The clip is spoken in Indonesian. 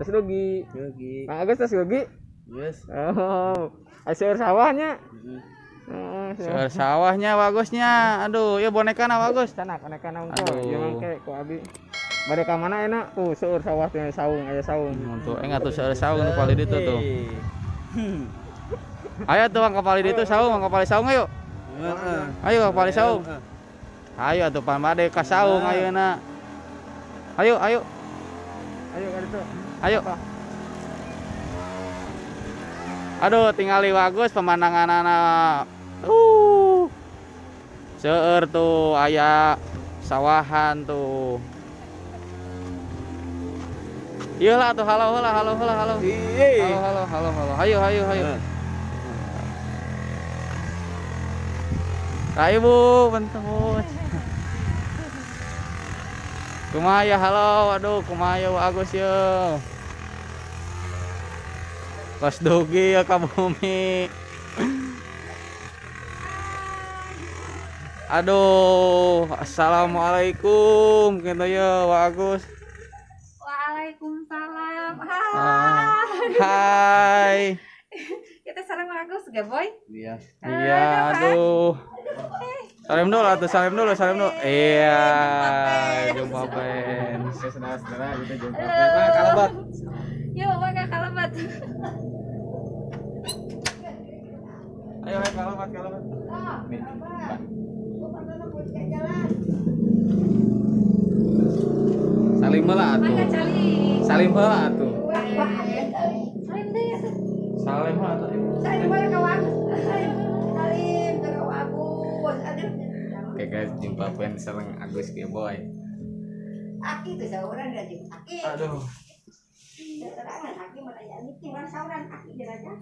Terus Lugi. Yogi. Kang Agus terus Lugi. Yes. Oh. Seur sawahnya. Seur sawahnya bagusnya. Aduh, ya boneka na bagus. Sana boneka na Aduh. unggul. Ieu mangke ku abi. Bade ka mana enak? Tuh seur sawah teh saung aya saung. Untuk atuh seur saung nu pali ditu tuh. Ayo tuh Mang kapali ditu saung, Mang kapali saung ayo. Ayo kapali saung. Ayo atuh pamade ka saung ayeuna. Ayo, ayo. Ayo ka ditu. Ayo. Aduh, tingali bagus pemandanganana. Seueur tuh aya sawahan tuh. Iyalah tuh halo. Halo. Ayo. Ayo Bu, bentuk. Kumaha ya halo, aduh kumaha ya Agus ya. Kos Dugi ya ka bumi. Aduh, assalamualaikum gitu ya Wak Agus. Waalaikumsalam. Hai. Kita sareng Agus gak boy? Iya. Iya, aduh. Salim dulu. Iya, jumpa fans. Saudara-saudara kita jumpa. Nah, kalabat. Yuk, mangga kalabat. Ayo, kalabat. Nih, Mbak. Salim heula atuh. Mangga cali. Salim heula atuh. Salim deh. Salim heula atuh. Salim boleh kawan. Salim ke Agus. Aduh. Oke guys, jumpa fans sareng Agus ge boy. Aki tuh sauran dia jeung Aki. Aduh. Terangan Aki mana ya niki mana sauran Aki dia aja.